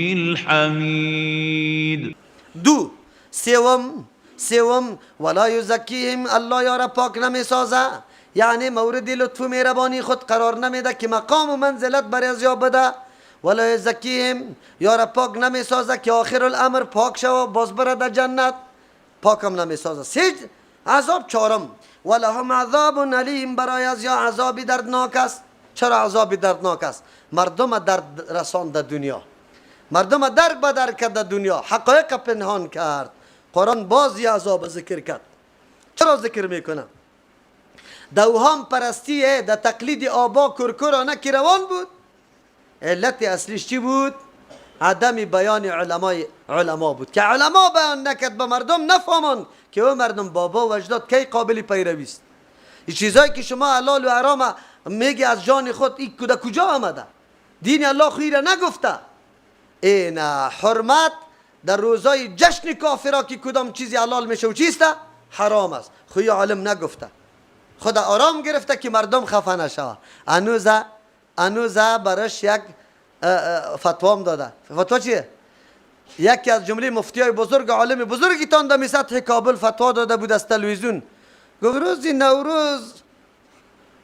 الحمید. دو، سوم ولا یزکیهم، الله یارا پاک نمی سازه، یعنی مورد لطف و مهربانی خود قرار نمیده که مقام و منزلت برای از یاب بده. ولا یزکیهم، یارا پاک نمی سازه که آخر الامر پاک شو باز بره در جنت، پاکم نمی سازه. سه عذاب. چهارم ولهم عذاب علیم، برای از یا عذابی دردناک است. چرا عذابی دردناک است؟ مردم درد رساند در دنیا، مردم درک به درک کرد در دنیا، حقایق پنهان کرد. قرآن باز یه عذاب ذکر کرد. چرا ذکر میکنه؟ در اوهام پرستی، در تقلید آبا کرکرانه که روان بود، علت اصلیش چی بود؟ عدم بیان علما بود که علما بیان نکرد به مردم نفهمند که او مردم بابا و اجداد کی قابل پیروی است. این چیزایی که شما حلال و حرام میگی از جان خود، این کجا آمده؟ دین الله خیره نگفته. این حرمت در روزای جشن کافرا که کدام چیزی حلال میشه و چیسته حرام است، خوی عالم نگفته، خدا آرام گرفته که مردم خفه نشه. انوزه برش یک فتوام داده. فتوا چیه؟ یکی از جمله مفتیای بزرگ عالم بزرگی تان در سطح کابل فتوا داده بود از تلویزیون، گفت روزی نوروز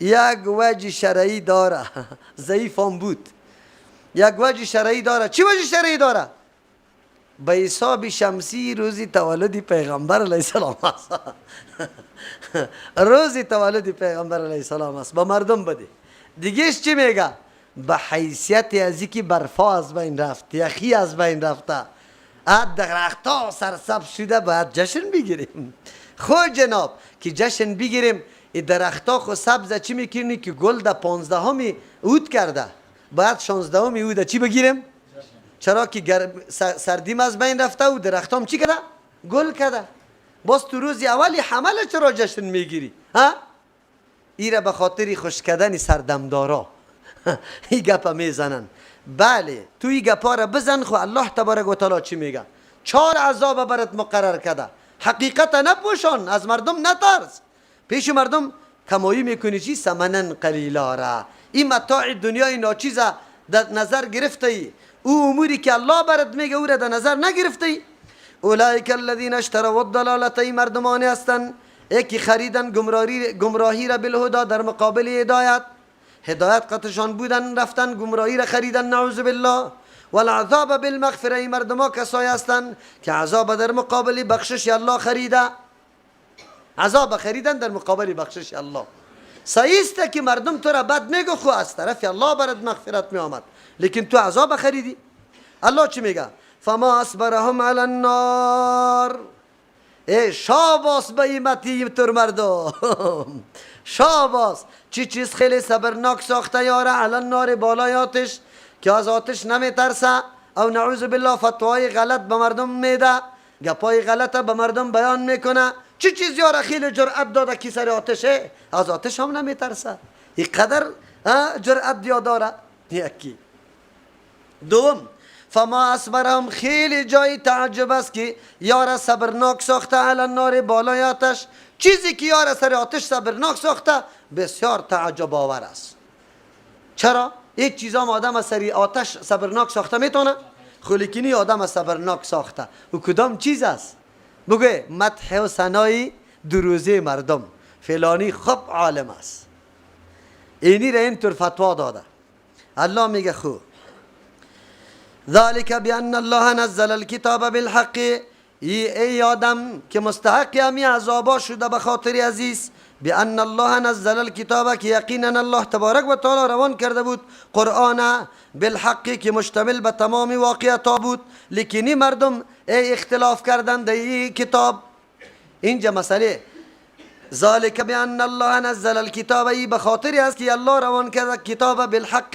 یک وجه شرعی داره. ضعیف هم بود. یک وجه شرعی داره. چی وجه شرعی داره؟ به حساب شمسی روزی تولد پیغمبر علیه السلام است. روزی تولد پیغمبر علیه السلام است. با مردم بده. دیگهش چی میگه؟ به حیثیت از اینکه برفا از بین رفت، یخی از بین رفته، درختها سرسبز شده، باید جشن بگیریم. خود جناب که جشن بگیریم، این درختها خود سبز چی میکنی که گل در 15 عود کرده، باید 16 عود چی بگیریم؟ چرا که سردیم از بین رفته و درختام چی کرده؟ گل کرده. باز تو روزی اولی حمل چرا جشن میگیری؟ ها؟ ایره به خاطر خوش کردن سردمدارا این گپا میزنن. بله تو این گپا را بزن، خو الله تبارک و تعالی چی میگه؟ 4 عذاب برات مقرر کرده. حقیقت نپوشان، از مردم نترس. پیش مردم کمایی میکنی چی؟ ثمنن قلیلا را. این متاع دنیای ناچیزه در نظر گرفته ای، او اموری که الله برات میگه او را در نظر نگرفته ای. اولئک الذین اشتروا الضلالة، این مردمانی هستند یکی خریدن گمراهی را بالهدی در مقابل هدایت. هدایت قطشان بودن، رفتن گمراهی را خریدن، نعوذ بالله. والعذاب بالمغفره، این مردما کسایی هستند که عذاب در مقابل بخشش الله خریده. عذاب خریدن در مقابل بخشش الله. صحیح است که مردم تو را بد میگه، خو از طرف الله برات مغفرت می آمد، لیکن تو عذاب خریدی. الله چی میگه؟ فما اصبرهم علی النار، شاباس به ایمتی تر مردم. شاباس. چی چیز خیلی صبرناک ساخته یاره علی النار، بالای آتش، که از آتش نمی ترسه. او نعوذ بالله فتوای غلط به مردم میده، گپای غلط به مردم بیان میکنه. چی چیز یاره خیلی جرأت داده که سر آتشه، از آتش هم نمی ترسه. این قدر جرأت دیا داره. یکی. دوم فما اصبرهم، خیلی جای تعجب است که یاره صبرناک ساخته علی النار، بالای آتش. چیزی که یاره سر آتش صبرناک ساخته بسیار تعجب آور است. چرا؟ یک چیز هم آدم سر آتش صبرناک ساخته میتونه، خلیکنی آدم صبرناک ساخته. و کدام چیز است؟ بگوی مدح و ثنای دروزی مردم، فلانی خوب عالم است. اینی را اینطور فتوا داده. الله میگه خوب ذالک بان الله نزل الكتاب بالحق، ای آدم که مستحق همی عذابا شده به خاطر عزیز. بان الله نزل الكتاب، که یقینا الله تبارک و تعالی روان کرده بود قرآن بالحق، که مشتمل به تمام واقعیت بود. لیکنی مردم اختلاف کردن در این کتاب. اینجا مسئله ذالک بان الله نزل الكتاب، ای به خاطر است که الله روان کرده کتاب بالحق،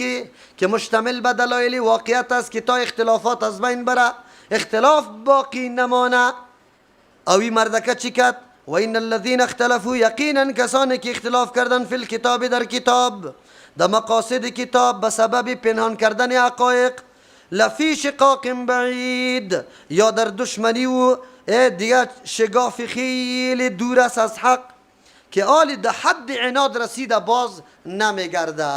که مشتمل به دلایل واقعیت است، که تا اختلافات از بین بره، اختلاف باقی نمانه. او این مردکه چی کرد؟ و این الذین اختلفوا، یقینا کسانی که اختلاف کردن فی الکتاب، در کتاب، در مقاصد کتاب، به سبب پنهان کردن حقایق، لفی شقاق بعید، یا در دشمنی و دیگه شگاف خیلی دور است از حق، که آلی در حد عناد رسیده باز نمیگرده.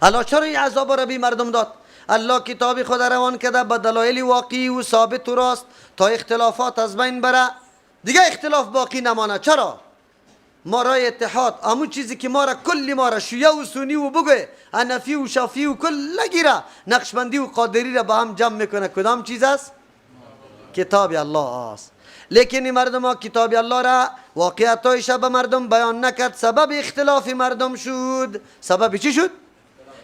الله چرا این عذاب را بی مردم داد؟ الله کتاب خود روان کرده به دلایل واقعی و ثابت و راست تا اختلافات از بین بره، دیگه اختلاف باقی نمانه. چرا؟ ما رای اتحاد، همون چیزی که ما را کلی ما را شیعه و سنی و بگه حنفی و شافعی و کل گیره نقشبندی و قادری را با هم جمع میکنه، کدام چیز است؟ کتاب الله است. لیکن این مردم ها کتاب الله را واقعیتایش به مردم بیان نکرد، سبب اختلاف مردم شد. سبب چی شد؟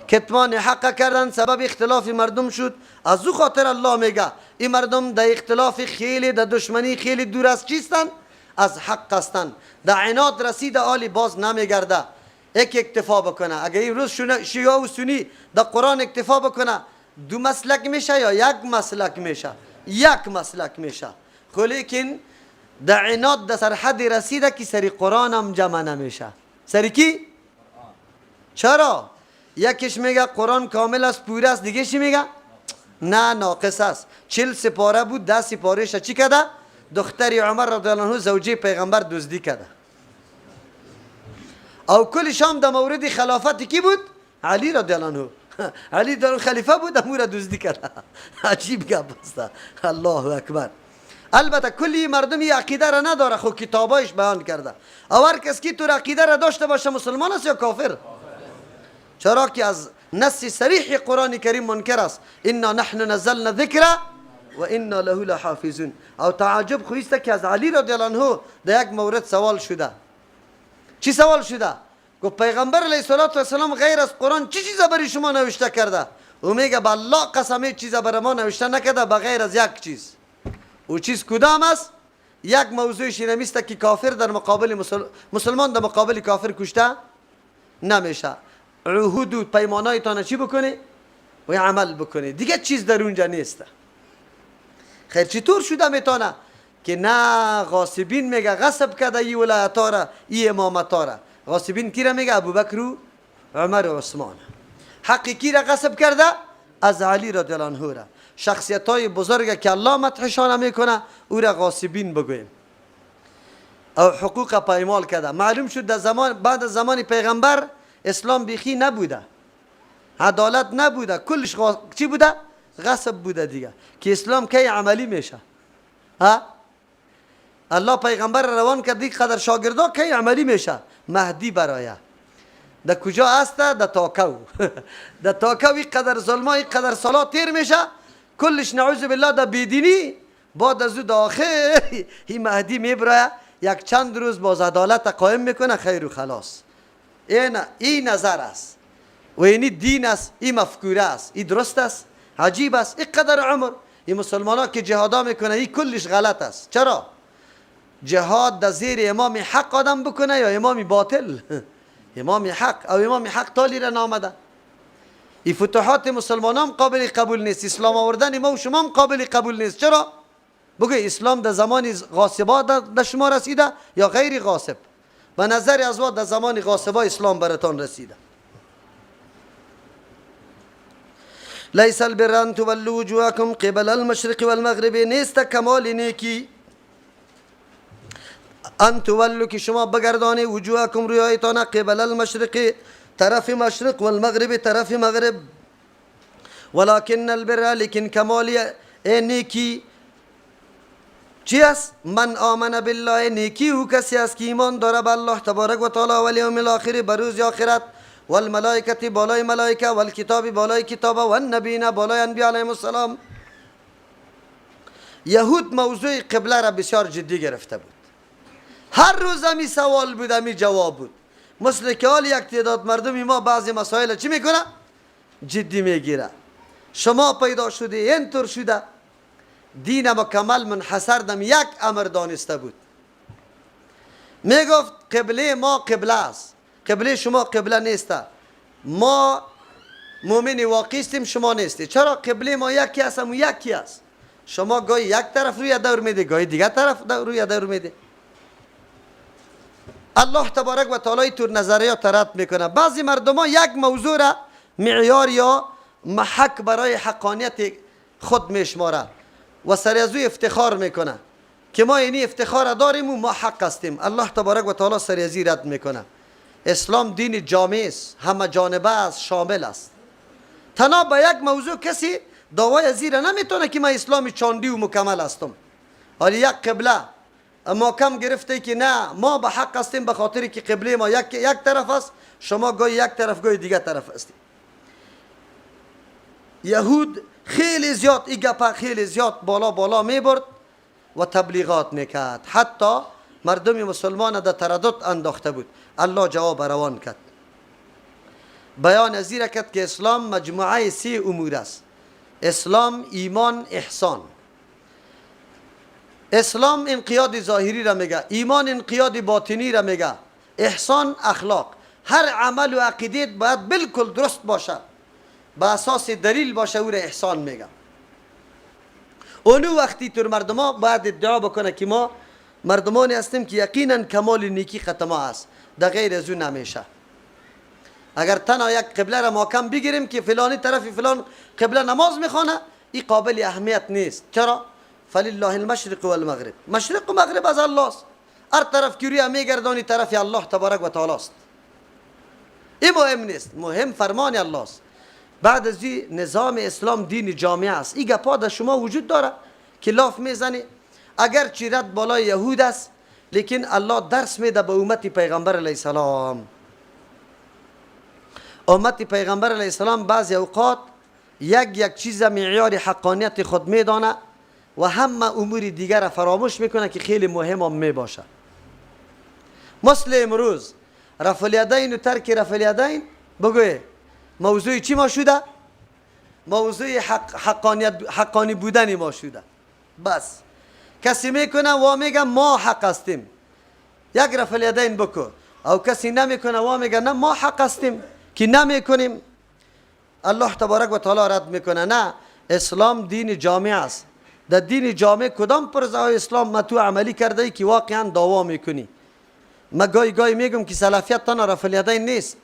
کتمان حق کردن سبب اختلاف مردم شد. از او خاطر الله میگه این مردم در اختلاف خیلی، در دشمنی خیلی دور از چیستن؟ از حق هستن. در عناد رسیده آلی باز نمیگرده. یک اکتفا بکنه. اگر این روز شیعه و سنی در قرآن اکتفا بکنه، دو مسلک میشه یا یک مسلک میشه؟ یک مسلک میشه. خب لیکن در عناد در سرحد رسیده که سری قرآن هم جمع نمیشه. سری کی؟ چرا؟ یکیش میگه قرآن کامل است، پوره است، دیگه چی میگه؟ نه ناقص است. 40 سپاره بود، 10 سپارهش چی کرده؟ دختری عمر رضی الله عنه زوجه پیغمبر دزدی کرده. او کلش هم در مورد خلافت کی بود؟ علی رضی الله عنه. علی در خلیفه بود، امور دزدی کرده. عجیب گپ است. الله اکبر. البته کلی مردمی عقیده را نداره، خب کتابایش بیان کرده. او هر کس کی تو عقیده را داشته باشه مسلمان است یا کافر؟ چرا که از نص صریح قرآن کریم منکر است. انا نحن نزلنا ذکر و انا له لحافظون. او تعجب خویسته که از علی رضی الله عنه در یک مورد سوال شده. چی سوال شده؟ گفت پیغمبر علیه السلام غیر از قرآن چی چیزا برای شما نوشته کرده؟ او میگه بالله قسم چیزا برای ما نوشته نکرده بغیر از یک چیز. او چیز کدام است؟ یک موضوعش اینه میسته که کافر در مقابل مسلمان در مقابل کافر کشته نمیشه. عهود و پیمانایتان چی بکنه؟ و عمل بکنه. دیگه چیز در اونجا نیسته. خیر چطور شده میتونه؟ که نه غاصبین میگه غصب کرده ای ولایتا را، ای امامتا را. غاصبین کی را میگه؟ ابوبکر و عمر و عثمان. حق کی را غصب کرده؟ از علی رضی الله عنه را. شخصیت های بزرگ که الله مدحشان میکنه او را غاصبین بگویم. او حقوق پایمال کرده. معلوم شد در زمان بعد از زمان پیغمبر اسلام بیخی نبوده، عدالت نبوده، کلش چی بوده؟ غصب بوده دیگه. که اسلام کی عملی میشه؟ ها؟ الله پیغمبر روان کرد دیگه قدر شاگردا کی عملی میشه؟ مهدی برایه. در کجا هست؟ در تاکو. در تاکو این قدر ظلما، این قدر سالا تیر میشه، کلش نعوذ بالله در بیدینی. بعد از او داخل این مهدی میبرایه، یک چند روز باز عدالت قائم میکنه، خیر و خلاص. این نظر است و این دین است، این مفکوره است. این درست است؟ عجیب است. این قدر عمر این مسلمان ها که جهادا میکنه این کلش غلط است. چرا؟ جهاد در زیر امام حق آدم بکنه یا امام باطل؟ امام حق. او امام حق تالی را نامده. این فتوحات مسلمان هم قابل قبول نیست. اسلام آوردن ما و شما هم قابل قبول نیست. چرا؟ بگوی اسلام در زمان غاصبا در شما رسیده یا غیر غاصب؟ به نظر از در زمان غاصبا اسلام براتان رسیده. لیس البر ان تولوا وجوهکم قبل المشرق والمغرب. نیست کمال نیکی ان تولوا که شما بگردانی وجوهکم رویایتان قبل المشرق طرف مشرق والمغرب طرف مغرب. ولكن البر لیکن کمال نیکی چی است؟ من آمن بالله. نیکی او کسی است که ایمان داره به الله تبارک و تعالی و الیوم الاخر، به روز آخرت، والملائکه بالای ملائکه، والکتاب بالای کتاب، والنبیین بالای انبیا علیهم السلام. یهود موضوع قبله را بسیار جدی گرفته بود. هر روز همی سوال بود، همی جواب بود. مثل که حال یک تعداد مردمی ما بعضی مسائل چی میکنه؟ جدی میگیره. شما پیدا شده اینطور شده. دین مکمل منحصر در یک امر دانسته بود. میگفت قبله ما قبله است، قبله شما قبله نیسته. ما مؤمن واقعی هستیم، شما نیستی. چرا؟ قبله ما یکی است، همون یکی است. شما گاهی یک طرف روی دور میده، گاهی دیگر طرف روی دور میده. الله تبارک و تعالی طور نظریات رد میکنه. بعضی مردم ها یک موضوع را معیار یا محک برای حقانیت خود میشماره و سر از او افتخار میکنه که ما اینی افتخار داریم و ما حق هستیم. الله تبارک و تعالی سر از رد میکنه. اسلام دین جامع است، همه جانبه است، شامل است. تنها به یک موضوع کسی دعوای زیر نمیتونه که من اسلام چاندی و مکمل هستم. حالی یک قبله محکم گرفته که نه ما به حق هستیم به خاطر که قبله ما یک طرف است، شما گاهی یک طرف گاهی دیگه طرف هستید. یهود خیلی زیاد این گپا خیلی زیاد بالا میبرد و تبلیغات میکرد، حتی مردم مسلمان در تردد انداخته بود. الله جواب روان کرد، بیان از این کرد که اسلام مجموعه 3 امور است: اسلام، ایمان، احسان. اسلام انقیاد ظاهری را میگه، ایمان انقیاد باطنی را میگه، احسان اخلاق. هر عمل و عقیدت باید بالکل درست باشه، به اساس دلیل باشه، او را احسان میگه. اونو وقتی تو مردما باید ادعا بکنه که ما مردمانی هستیم که یقینا کمال نیکی خط ما است، در غیر از اون نمیشه. اگر تنها یک قبله را محکم بگیریم که فلانی طرف فلان قبله نماز میخوانه، این قابل اهمیت نیست. چرا؟ فلله المشرق والمغرب، مشرق و مغرب از الله است. هر طرف که روی میگردانی طرف الله تبارک و تعالی است. این مهم نیست، مهم فرمان الله است. بعد از این نظام اسلام دین جامع است. این گپا در شما وجود داره که لاف میزنی. اگر چی رد بالای یهود است، لیکن الله درس میده به امت پیغمبر علیه السلام. امت پیغمبر علیه السلام بعضی اوقات یک چیز معیار حقانیت خود میدانه و همه امور دیگر را فراموش میکنه که خیلی مهم هم میباشه. مثل امروز رفع الیدین و ترک رفع الیدین، بگوی موضوع چی ما شده؟ موضوع حقانی بودن ما شده. بس کسی میکنه و میگه ما حق هستیم، یک رفع الیدین بکو، او کسی نمیکنه و میگه نه ما حق هستیم که نمیکنیم. الله تبارک و تعالی رد میکنه نه، اسلام دین جامع است. در دین جامع کدام پرزه های اسلام ما تو عملی کرده ای که واقعا دعوا میکنی؟ ما گاهی میگم که سلفیت تنها رفع الیدین نیست.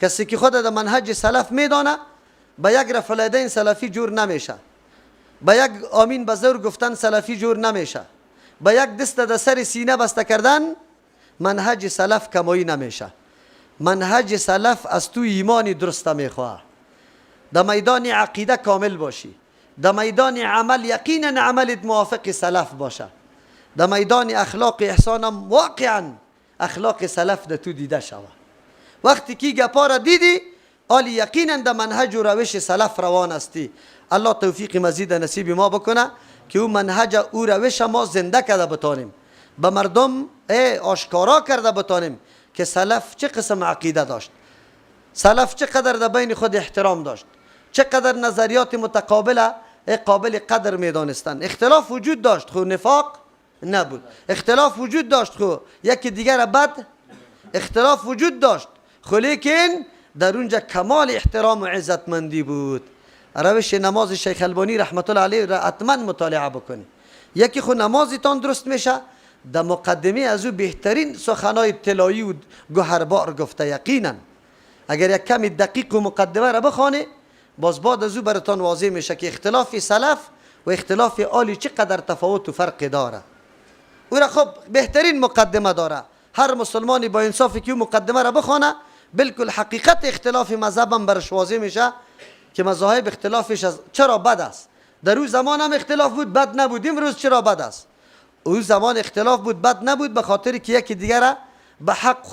کسی که خود در منهج سلف میدانه با یک رفع الیدین سلفی جور نمیشه، با یک آمین بزرگ گفتن سلفی جور نمیشه، با یک دست در سر سینه بسته کردن منهج سلف کمایی نمیشه. منهج سلف از تو ایمانی درسته میخواه، در میدان عقیده کامل باشی، در میدان عمل یقینا عملت موافق سلف باشه، در میدان اخلاق احسانم واقعا اخلاق سلف در تو دیده شوه. وقتی که گپا را دیدی آلی یقینا در منهج و روش سلف روان استی. الله توفیق مزید نصیب ما بکنه که او منهج او روش ما زنده کرده بتانیم، به مردم آشکارا کرده بتانیم که سلف چه قسم عقیده داشت، سلف چقدر در بین خود احترام داشت، چقدر نظریات متقابله قابل قدر میدانستند. اختلاف وجود داشت خو نفاق نبود، اختلاف وجود داشت خو یکی دیگر بد، اختلاف وجود داشت خو لیکن در اونجا کمال احترام و عزتمندی بود. روش نماز شیخ البانی رحمت الله علیه را حتما مطالعه بکنی. یکی خو نمازتان درست میشه، در مقدمه از او بهترین سخنای طلایی و گوهربار گفته. یقینا اگر یک کمی دقیق و مقدمه را بخوانی باز بعد از او براتان واضح میشه که اختلاف سلف و اختلاف آلی چقدر تفاوت و فرق داره. او را خب بهترین مقدمه داره. هر مسلمانی با انصافی که مقدمه را بخونه بالکل حقیقت اختلاف مذهب هم برش واضح میشه که مذاهب اختلافش از چرا بد است. در اون زمان هم اختلاف بود بد نبود، امروز چرا بد است؟ اون زمان اختلاف بود بد نبود به خاطر که یکی دیگر به حق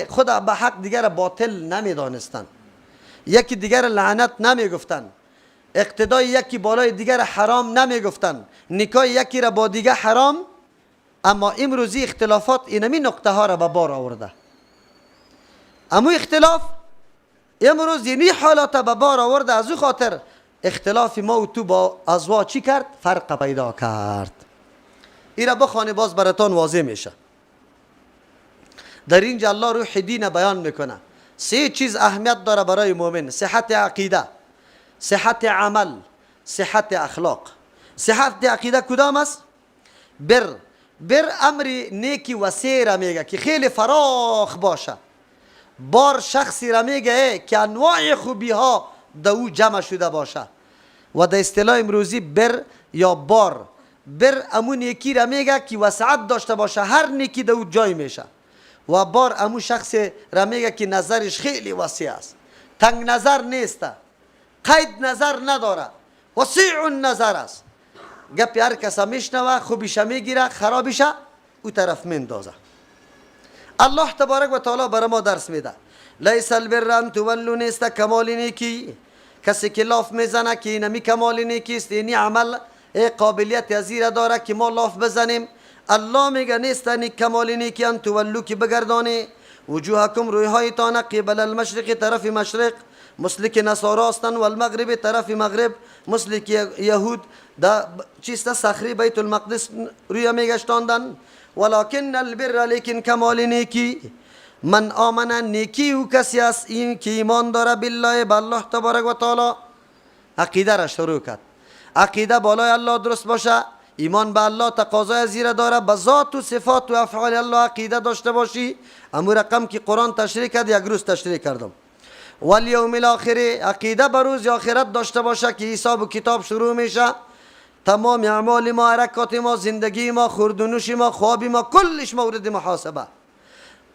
خود به حق دیگر باطل نمیدانستند، یکی دیگر لعنت نمیگفتند، اقتدای یکی بالای دیگر حرام نمیگفتند، نکاح یکی را با دیگر حرام. اما امروزی اختلافات اینمی نقطه ها را به بار آورده. اما اختلاف امروز اینی حالات به بار آورده. از او خاطر اختلاف ما و تو با ازواج چی کرد؟ فرق پیدا کرد. این را بخوانی باز براتان واضح میشه. در اینجا الله روح دین بیان میکنه. 3 چیز اهمیت داره برای مؤمن: صحت عقیده، صحت عمل، صحت اخلاق. صحت عقیده کدام است؟ بر امر نیکی وسیع را میگه که خیلی فراخ باشه. بار شخصی را میگه که انواع خوبی ها در او جمع شده باشه. و در اصطلاح امروزی بر یا بار امون نیکی را میگه که وسعت داشته باشه، هر نیکی در او جای میشه. و بار امون شخص را میگه که نظرش خیلی وسیع است، تنگ نظر نیست. قید نظر نداره، وسیع النظر است. گپ هر کس میشنوه، خوبیش میگیره، خرابیش او طرف میندازه. الله تبارک و تعالی برای ما درس میده. لیس البر ان تولوا، نیست کمال نیکی کسی که لاف میزنه که اینمی کمال نیکی است، اینی عمل قابلیت ازیر داره که ما لاف بزنیم. الله میگه نیست کمال نیکی ان تولوا که بگردانی وجوهکم روی هایتان قبل المشرق طرف مشرق مثل که نصارا هستند و المغرب طرف مغرب مثل که یهود دا چیست صخره بیت المقدس روی میگشتاندن. ولکن البر، لیکن کمال نیکی من آمن، نیکی او کسی است این که ایمان داره بالله، به الله تبارک و تعالی. عقیده را شروع کرد. عقیده بالای الله درست باشه، ایمان به الله تقاضای زیره داره، به ذات و صفات و افعال الله عقیده داشته باشی. امو رقم که قرآن تشریح کرد یک روز تشریح کردم. والیوم الاخر، عقیده به روز آخرت داشته باشه که حساب و کتاب شروع میشه. تمام اعمال ما، حرکات ما، زندگی ما، خوردنوش ما، خواب ما، کلش مورد محاسبه.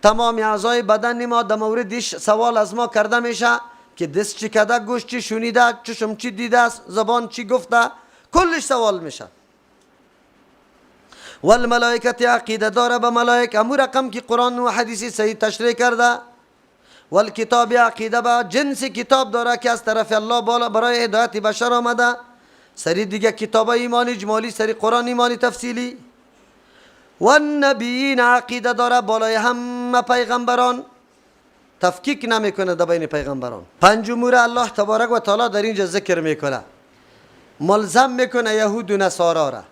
تمام اعضای بدن ما در موردش سوال از ما کرده میشه که دست چی کرده، گوشت چی شنیده، چشم چی دیده است، زبان چی گفته، کلش سوال میشه. والملائکه، عقیده داره به ملائک، امو رقم که قرآن و حدیثی صحیح تشریح کرده. والکتاب، عقیده به جنس کتاب داره که از طرف الله بالا برای هدایت بشر آمده. سری دیگه کتاب ایمان اجمالی، سری قرآن ایمانی تفصیلی. والنبیین، عقیده داره بالای همه پیغمبران، تفکیک نمیکنه در بین پیغمبران. پنج امور الله تبارک و تعالی در اینجا ذکر میکنه، ملزم میکنه یهود و نصارا را.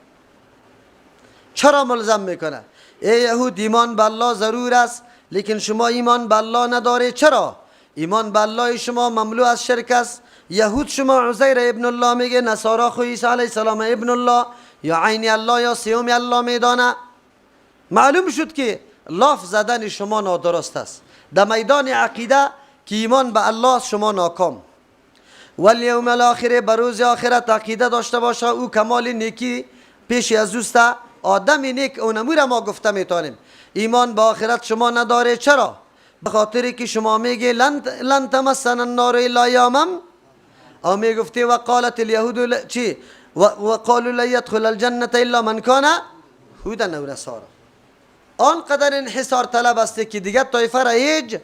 چرا ملزم میکنه؟ ای یهود، ایمان به الله ضرور است لیکن شما ایمان به الله نداره. چرا؟ ایمان به الله شما مملو از شرک است. یهود شما عزیر ابن الله میگه، نصارا خو عیسی علیه السلام ابن الله یا عین الله یا سیوم الله میدانه. معلوم شد که لاف زدن شما نادرست است. در میدان عقیده که ایمان به الله شما ناکام. والیوم الاخر، به روز آخرت عقیده داشته باشه، او کمال نیکی پیش از اوست. آدم نیک اونمور ما گفته میتونیم. ایمان به آخرت شما نداره. چرا؟ به خاطر که شما میگه لن تمسن النار الا یوما، او میگفتی وقالت الیهود چی وقالوا لا يدخل الجنه الا من كان هودا او نصارا. آنقدر انحصار طلب است که دیگه طایفه را هیچ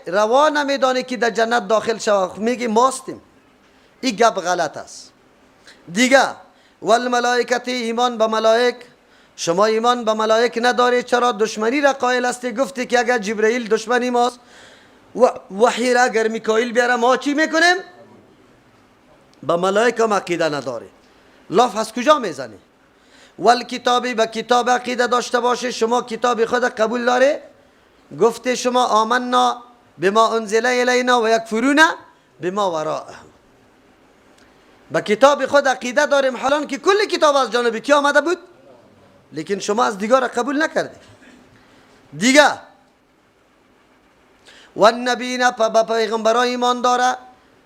روا نمیدانه که در جنت داخل شود. میگی ماستیم. این گپ غلط است. دیگه والملائکه، ایمان به ملائک، شما ایمان به ملائک نداری. چرا؟ دشمنی را قائل هستی. گفتی که اگر جبرئیل دشمنی ماست، وحی را اگر میکائیل بیاره ما چی میکنیم؟ به ملائک هم عقیده نداری. لاف از کجا میزنی؟ والکتابی، به کتاب عقیده داشته باشه. شما کتاب خود قبول داره؟ گفته شما آمنا بما انزل الینا و یکفرون بما وراءه. به کتاب خود عقیده داریم حالان که کل کتاب از جانب کی آمده بود، لیکن شما از دیگر قبول نکردید. دیگه و النبیین، به پیغمبران ایمان داره،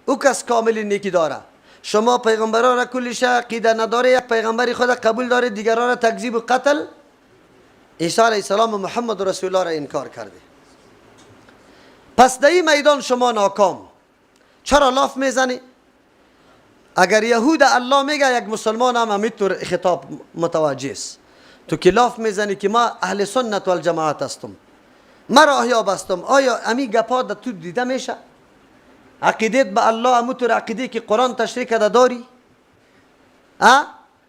او کس کامل نیکی داره. شما پیغمبران را کلش عقیده نداره، یک پیغمبری خود قبول داره، دیگران را تکذیب و قتل. عیسی علیه السلام و محمد رسول الله را انکار کرده. پس در این میدان شما ناکام. چرا لاف میزنی؟ اگر یهود الله میگه یک مسلمان هم همینطور خطاب متوجه است. تو که لاف میزنی که ما اهل سنت والجماعت هستم، ما راهیاب هستم، آیا امی گپا در تو دیده میشه؟ عقیدت به الله همونطور عقیده که قرآن تشریح کرده داری؟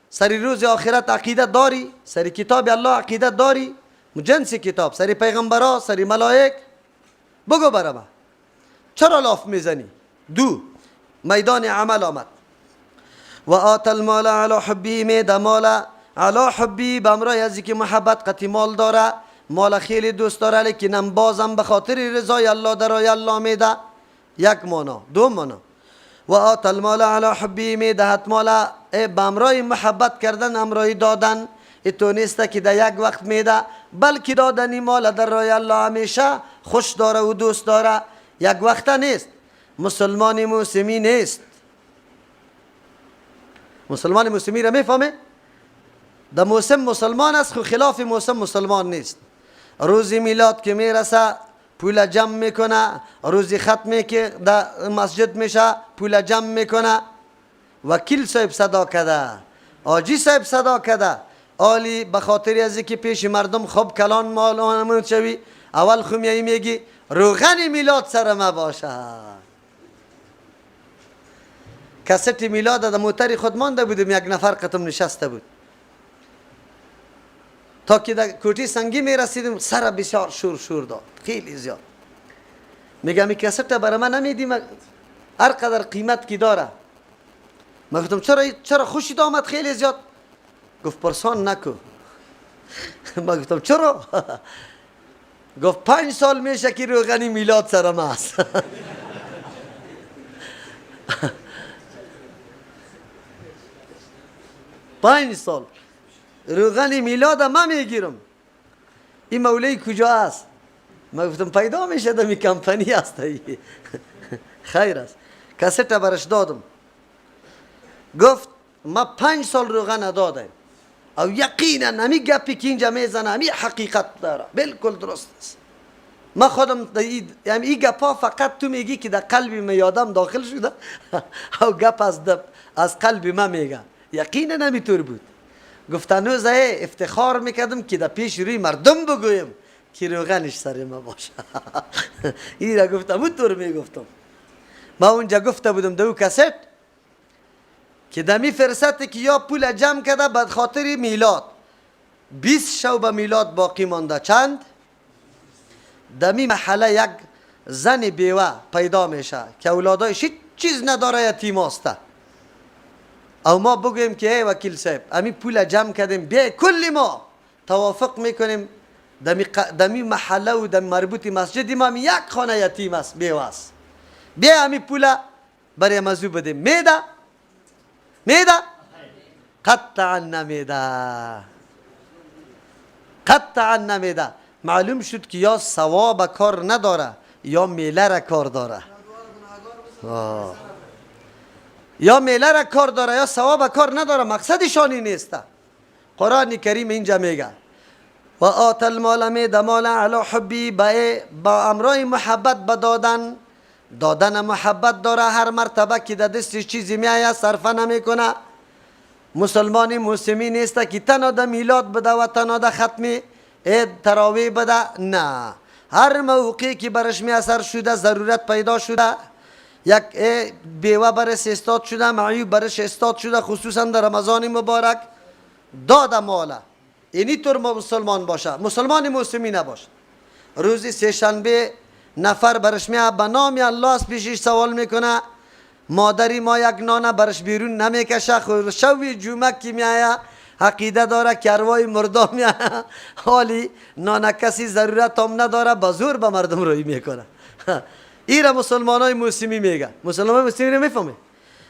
سری روز آخرت عقیده داری؟ سری کتاب الله عقیده داری؟ جنس کتاب، سری پیغمبرا، سری ملائک؟ بگو برای من چرا لاف میزنی؟ دو، میدان عمل آمد. و آت المال علی حبی، میده مال علی حبی، به امرای ازی که محبت قطعی مال داره، مال خیلی دوست داره، لیکن بازم به خاطر رضای الله در رای الله میده. یک مانا. دو مانا، و آت المال علی حبی، میدهد مال به امرای محبت کردن، امرای دادن. تو نیست که در یک وقت میده، بلکه دادنی مال در رای الله همیشه خوش داره و دوست داره. یک وقت نیست. مسلمان موسمی نیست. مسلمان موسمی را میفهمه؟ در موسم مسلمان است، خو خلاف موسم مسلمان نیست. روز میلاد که میرسه پول جمع میکنه، روزی ختمی که در مسجد میشه پول جمع میکنه. وکیل صاحب صدا کده، آجی صاحب صدا کده، آلی به خاطر از که پیش مردم خوب کلان مال شوی، اول خمیایی میگی روغن میلاد سر ما باشه. کست میلاد در موتر خود مانده بودیم، یک نفر قطم نشسته بود، تا که در کوٹی سنگی می رسیدیم سر بسیار شور داد، خیلی زیاد. میگم این کست برای من نمیدیم هر قدر قیمت کی داره. من گفتم چرا خوشید آمد خیلی زیاد؟ گفت پرسان نکو. من گفتم چرا؟ گفت 5 سال میشه که روغنی میلاد سرم است. 5 سال روغن میلاد ما میگیرم. این مولای کجا است؟ من گفتم پیدا میشه در می کمپانی است. خیر است. کست برش دادم، گفت ما 5 سال روغن دادیم او یقینا نمی گپی که اینجا میزنه همی حقیقت داره، بالکل درست است. ما خودم یعنی این گپا فقط تو میگی که در قلبی من یادم داخل شده، او گپ از قلبی من میگه، یقینا نمیطور بود. گفتن هنوز افتخار میکردم که در پیش روی مردم بگویم که روغنش سر ما باشه. این را گفتم اونطور میگفتم. ما اونجا گفته بودم دو کست که دمی فرصتی که یا پول جمع کرده بعد خاطر میلاد 20 شو به میلاد باقی مانده، چند دمی محله یک زن بیوه پیدا میشه که اولادایش هیچ چیز نداره، یتیم است. او ما بگویم که ای وکیل صاحب امی پول جمع کردیم، بیا کلی ما توافق میکنیم دمی محله و دمی مربوط مسجد ما یک خانه یتیم است، بیوه است، بیا امی پول برای موضوع بدیم. میده قطعا نمیده. معلوم شد که یا ثواب کار نداره یا میله را کار داره. یا میله را کار داره یا ثواب کار نداره، مقصدشانی نیست. قرآن کریم اینجا میگه و آت المال میده مال علی حبی، با امرای محبت بدادن. دادن محبت داره، هر مرتبه که در دستش چیزی میآید صرفه نمیکنه. مسلمانی مسلمی نیست که تنها در میلاد بده و تنها در ختم عید تراویح بده، نه، هر موقعی که برش میاثر شده، ضرورت پیدا شده، یک بیوه برش استاد شده، معیوب برش استاد شده، خصوصا در رمضان مبارک، داده ماله. اینی طور مسلمان باشه، مسلمان مسلمی نباشه. روزی سه شنبه نفر برش میاد به نام الله از پیشش سوال میکنه، مادری ما یک نانه برش بیرون نمیکشه، شوی جمعه که میایه عقیده داره که ارواح مردا میایه، حالی نانه کسی ضرورت هم نداره، به زور به مردم روی میکنه. این را مسلمان های مسلمی میگه. مسلمان های مسلمی رو میفهمه.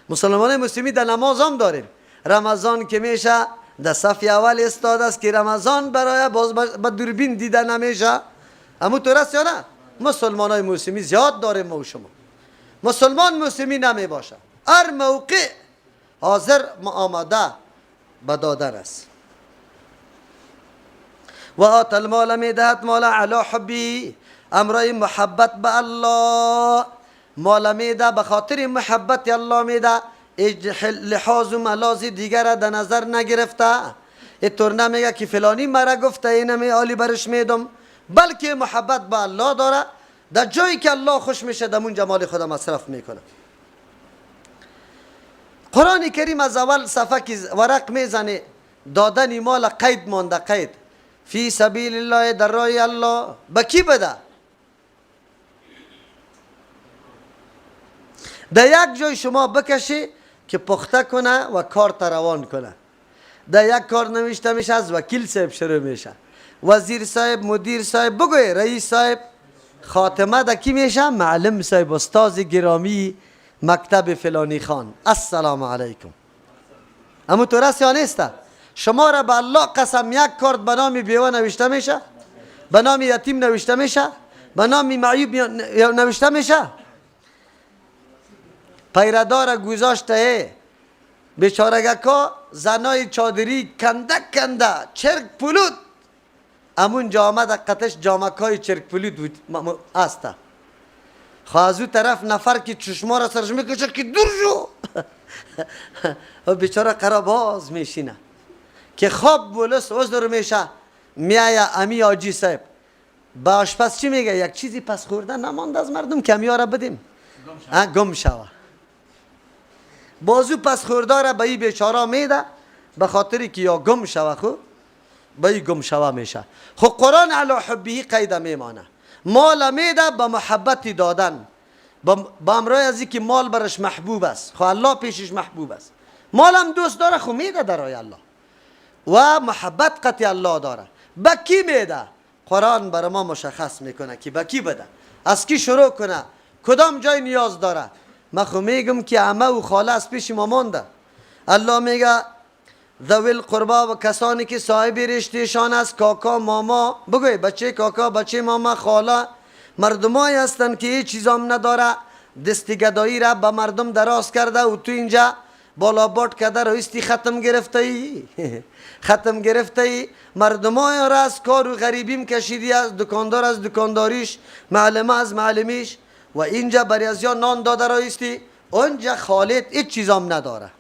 مسلمان های مسلمی در نماز هم داریم. رمضان که میشه در صف اول استاد است که رمضان برای باز با دوربین دیده نمیشه. اما تو راست یا نه؟ مسلمان های مسلمی زیاد داریم ما و شما. مسلمان مسلمی نمی باشه، هر موقع حاضر آماده به دادن است. و آت المال میدهد مال علی حبی، امرای محبت به الله. مال میده به خاطر محبت الله میده، لحاظ و ملاذ دیگر در نظر نگرفته. اینطور نمیگه که فلانی مرا گفته اینمی عالی برش میدم، بلکه محبت به الله داره. در جایی که الله خوش میشه در اون جمال خدا مصرف میکنه. قرآن کریم از اول صفحه که ورق میزنه دادن مال قید مانده، قید فی سبیل الله، در راه الله. به کی بده؟ در یک جای شما بکشی که پخته کنه و کار روان کنه. در یک کار نوشته میشه از وکیل صاحب شروع میشه، وزیر صاحب، مدیر صاحب، بگوی رئیس صاحب، خاتمه در کی میشه؟ معلم صاحب، استاد گرامی مکتب فلانی خان، السلام علیکم. اما تو راست یا نیست؟ شما را به الله قسم یک کارت به نام بیوه نوشته میشه، به نام یتیم نوشته میشه، به نام معیوب نوشته میشه. پیردار گذاشته بیچارگکا زنای چادری کنده چرک پلود امون جامعه دقتش جامعه چرک پلید بود است. از او طرف نفر که چشما را سرش میکشه که دور شو و بیچاره قرار باز میشینه که خواب بولس عذر میشه. میایه امی آجی صاحب با آشپز چی میگه؟ یک چیزی پس خورده نماند از مردم که امی را بدیم گم شوه. بازو پس خورده را به این بیچاره میده به خاطری که یا گم شوه خو به این گم شوه میشه. خب قرآن علی حبیه قیده میمانه. مال میده به محبتی دادن با امرای از که مال برش محبوب است. خب الله پیشش محبوب است. مال هم دوست داره خو میده درای الله و محبت قطع الله داره. به کی میده؟ قرآن برای ما مشخص میکنه که به کی بده، از کی شروع کنه، کدام جای نیاز داره. من خو میگم که عمه و خاله از پیش ما مانده. الله میگه ذوی القربا و کسانی که صاحب رشتهشان است، کاکا ماما، بگوی بچه کاکا بچه ماما خاله، مردمایی هستند که هیچ چیزام نداره، دستگدایی را به مردم دراز کرده و تو اینجا بالا باد کرده رویستی ختم گرفته ای ختم گرفته ای. مردمای را از کار و غریبیم کشیدی، از دکاندار از دکانداریش، معلمه از معلمیش و اینجا بری از یا نان داده رویستی، اونجا خالد هیچ چیزام نداره.